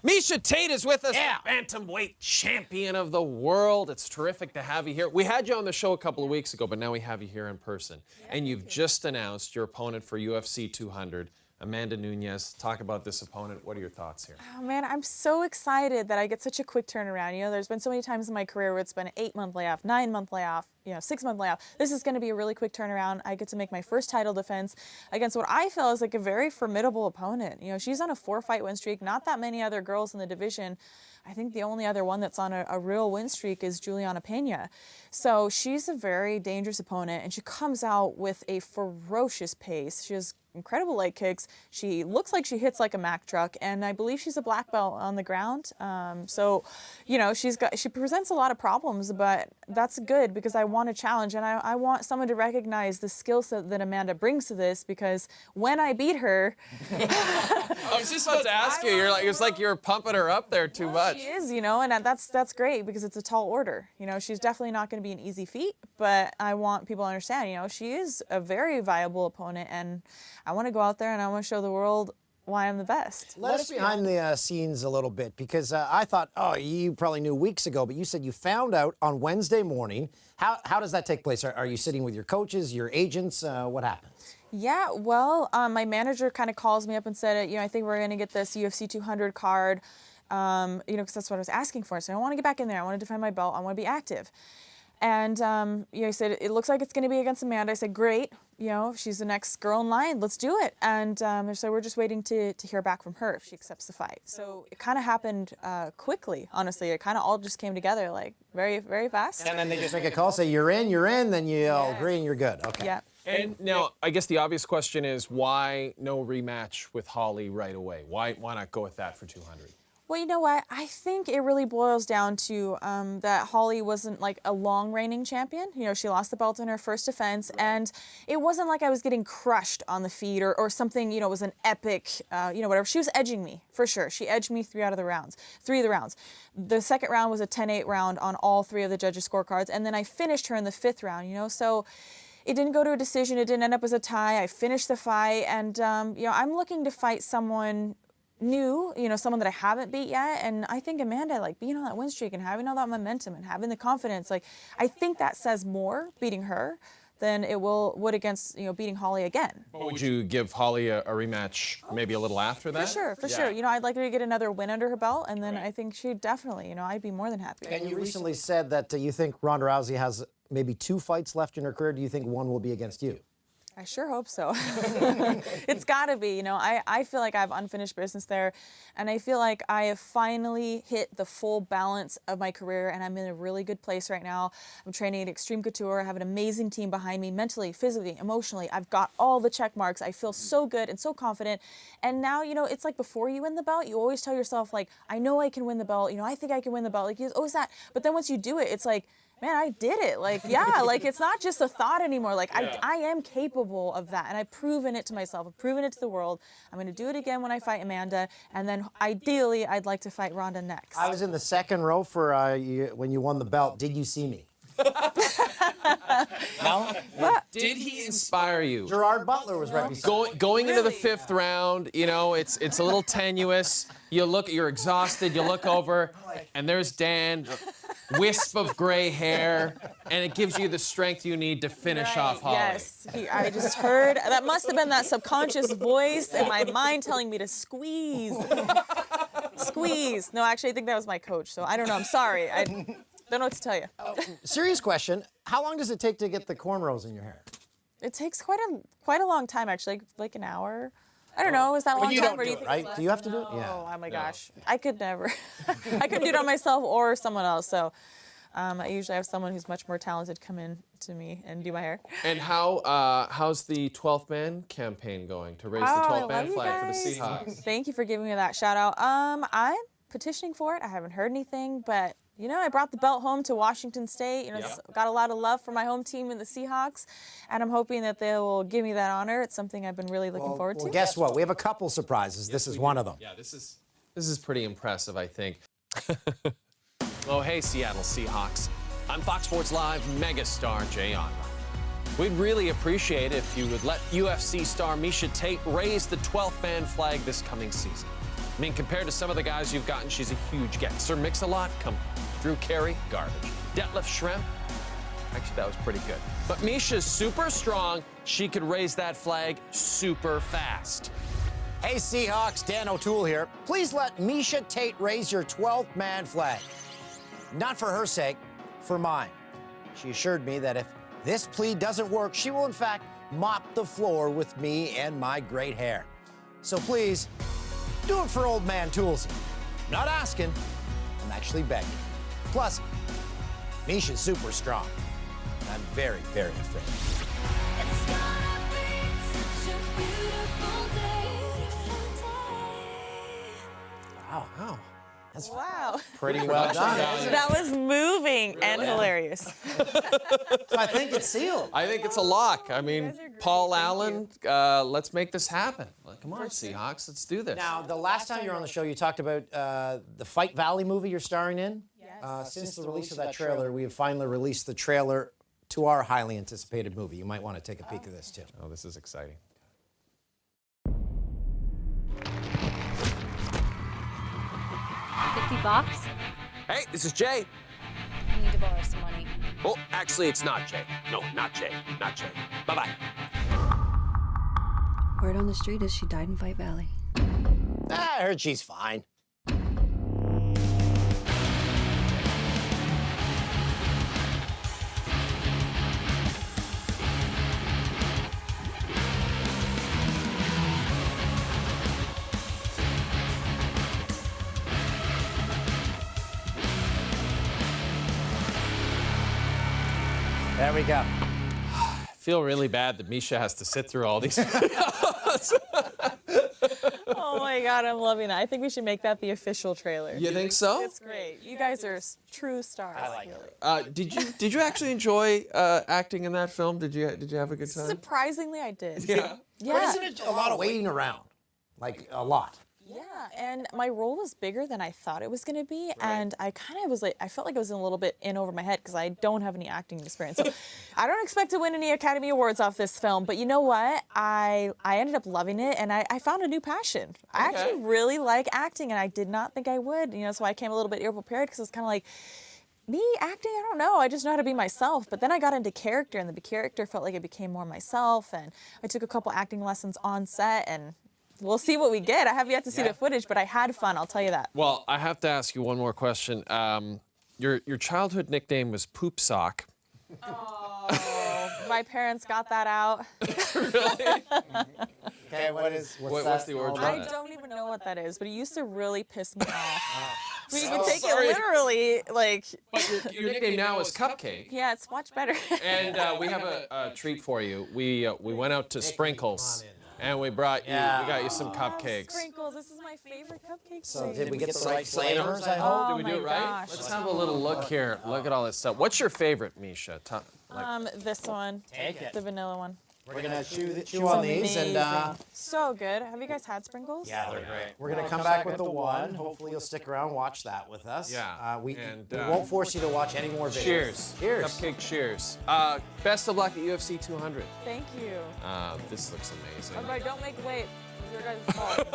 Miesha Tate is with us, Bantamweight champion of the world. It's terrific to have you here. We had you on the show a couple of weeks ago, but now we have you here in person. Yeah, and you've just announced your opponent for UFC 200, Amanda Nunes. Talk about this opponent. What are your thoughts here? Oh, man, I'm so excited that I get such a quick turnaround. You know, there's been so many times in my career where it's been an 8-month layoff, 9-month layoff, 6-month layoff. This is going to be a really quick turnaround. I get to make my first title defense against what I feel is like a very formidable opponent. You know, she's on a 4-fight win streak. Not that many other girls in the division. I think the only other one that's on a real win streak is Juliana Pena. So she's a very dangerous opponent, and she comes out with a ferocious pace. She has incredible leg kicks. She looks like she hits like a Mack truck, and I believe she's a black belt on the ground. So, you know, she presents a lot of problems, but that's good because I want a challenge, and I want someone to recognize the skill set that Amanda brings to this, because when I beat her, I was just about to ask you. It's like you're pumping her up there too much. She is, you know, and that's great because it's a tall order. You know, she's definitely not going to be an easy feat, but I want people to understand, you know, she is a very viable opponent, and I want to go out there and I want to show the world why I'm the best. Let us behind the scenes a little bit, because I thought, oh, you probably knew weeks ago, but you said you found out on Wednesday morning. How does that take place? Are you sitting with your coaches, your agents? What happens? Yeah, well, my manager kind of calls me up and said, you know, I think we're going to get this UFC 200 card, you know, because that's what I was asking for. So I want to get back in there. I want to defend my belt. I want to be active. And, you know, he said, it looks like it's going to be against Amanda. I said, great. You know, she's the next girl in line. Let's do it. And so we're just waiting to hear back from her if she accepts the fight. So it kind of happened quickly, honestly. It kind of all just came together, like, very, very fast. And then they just make a call, say, you're in, then you all agree and you're good. Okay. Yeah. And now, I guess the obvious question is, why no rematch with Holly right away? Why not go with that for 200? Well, you know what? I think it really boils down to that Holly wasn't like a long reigning champion. You know, she lost the belt in her first defense, and it wasn't like I was getting crushed on the feet or something, you know, was an epic, you know, whatever. She was edging me, for sure. She edged me 3 of the rounds. The second round was a 10-8 round on all 3 of the judges' scorecards, and then I finished her in the 5th round, you know, so it didn't go to a decision. It didn't end up as a tie. I finished the fight, and, you know, I'm looking to fight someone new, you know, someone that I haven't beat yet. And I think Amanda, like, being on that win streak and having all that momentum and having the confidence, like, I think that says more beating her than it would against, you know, beating Holly again. Would you give Holly a rematch maybe a little after that? For sure. You know, I'd like her to get another win under her belt, and then I think she'd definitely, you know, I'd be more than happy. And you recently said that you think Ronda Rousey has maybe 2 fights left in her career. Do you think one will be against you? I sure hope so. It's got to be. You know, I feel like I have unfinished business there, and I feel like I have finally hit the full balance of my career, and I'm in a really good place right now. I'm training at Extreme Couture. I have an amazing team behind me, mentally, physically, emotionally. I've got all the check marks. I feel so good and so confident. And now, you know, it's like before you win the belt, you always tell yourself, like, I know I can win the belt. You know, I think I can win the belt. Like, you always that. But then once you do it, it's like, man, I did it. Like, yeah, like, it's not just a thought anymore. Like, I am capable of that, and I've proven it to myself. I've proven it to the world. I'm going to do it again when I fight Amanda, and then ideally, I'd like to fight Ronda next. I was in the second row for when you won the belt. Did you see me? No? Did he inspire you? Gerard Butler was right beside me. Going into the 5th round, you know, it's a little tenuous. You're exhausted. You look over, and there's Dan. Wisp of gray hair, and it gives you the strength you need to finish off Holly. Yes, I just heard, that must have been that subconscious voice in my mind telling me to squeeze. Squeeze. No, actually, I think that was my coach, so I don't know. I'm sorry. I don't know what to tell you. Serious question. How long does it take to get the cornrows in your hair? It takes quite a long time, actually, like an hour. I don't know. Is that a long time? You don't do it, right? Do you have to do it? Yeah. Oh my gosh. I could never. I couldn't do it on myself or someone else. So I usually have someone who's much more talented come in to me and do my hair. And how's the 12th man campaign going to raise the 12th man flag for the Seahawks? Thank you for giving me that shout out. I'm petitioning for it. I haven't heard anything, but you know, I brought the belt home to Washington State. You know, got a lot of love for my home team in the Seahawks, and I'm hoping that they will give me that honor. It's something I've been really looking forward to. Well, guess what? We have a couple surprises. This is one of them. Yeah, this is pretty impressive, I think. Oh, hey, Seattle Seahawks. I'm Fox Sports Live megastar Jay Onra. We'd really appreciate it if you would let UFC star Miesha Tate raise the 12th man flag this coming season. I mean, compared to some of the guys you've gotten, she's a huge get. Sir Mix-a-Lot, come. Drew Carey, garbage. Detlef Schrempf, actually, that was pretty good. But Miesha's super strong. She could raise that flag super fast. Hey, Seahawks, Dan O'Toole here. Please let Miesha Tate raise your 12th man flag. Not for her sake, for mine. She assured me that if this plea doesn't work, she will, in fact, mop the floor with me and my great hair. So please, do it for old man Toolsy. I'm not asking, I'm actually begging. Plus, Miesha's super strong. And I'm very, very afraid. It's gonna be such a beautiful day. Wow. That's Wow. pretty well done. That was moving and hilarious. So I think it's sealed. I think it's a lock. I mean, guys are great. Paul Thank Allen, let's make this happen. Like, come on, Seahawks, let's do this. Now, the last time you were on the show, you talked about the Fight Valley movie you're starring in. Yes. Since the release of that trailer, we have finally released the trailer to our highly anticipated movie. You might want to take a peek of this, too. Oh, this is exciting. $50? Hey, this is Jay. I need to borrow some money. Oh, actually, it's not Jay. No, not Jay. Not Jay. Bye-bye. Word on the street is she died in Fight Valley. I heard she's fine. There we go. I feel really bad that Miesha has to sit through all these videos. Oh my God, I'm loving it. I think we should make that the official trailer. You think so? It's great. You guys are true stars. I like it. Did you actually enjoy acting in that film? Did you have a good time? Surprisingly, I did. Yeah. Yeah. But isn't it a lot of waiting around? Like, a lot. Yeah, and my role was bigger than I thought it was going to be, and I kind of was like, I felt like I was a little bit in over my head because I don't have any acting experience. So I don't expect to win any Academy Awards off this film, but you know what? I ended up loving it, and I found a new passion. I actually really like acting, and I did not think I would, so I came a little bit ill-prepared because it's kind of like, me acting, I don't know. I just know how to be myself. But then I got into character, and the character felt like it became more myself, and I took a couple acting lessons on set, and we'll see what we get. I have yet to see the footage, but I had fun, I'll tell you that. Well, I have to ask you one more question. Your childhood nickname was Poop Sock. Oh, my parents got that out. Okay, what's the origin? I don't even know what that is, but it used to really piss me off. I mean, you can take sorry. it literally, like, But your nickname now is Cupcake. yeah, it's much better. And we have a treat for you. We went out to Sprinkles, and we brought you. We got you some cupcakes. Sprinkles, this is my favorite cupcake. So did we get the right flavors, I hope? Oh Did we do it my right? gosh. Let's have a little look here. Look at all this stuff. What's your favorite, Miesha? This one. Take it. The vanilla one. We're going to chew on these, and Amazing. So good. Have you guys had Sprinkles? yeah, they're great. We're going to come back with the one. Hopefully you'll stick around and watch that with us. Yeah. We And, won't force you to watch any more videos. Cheers. Cheers. Cupcake cheers. Best of luck at UFC 200. Thank you. This looks amazing. Everybody, don't make weight. It's your guys' fault.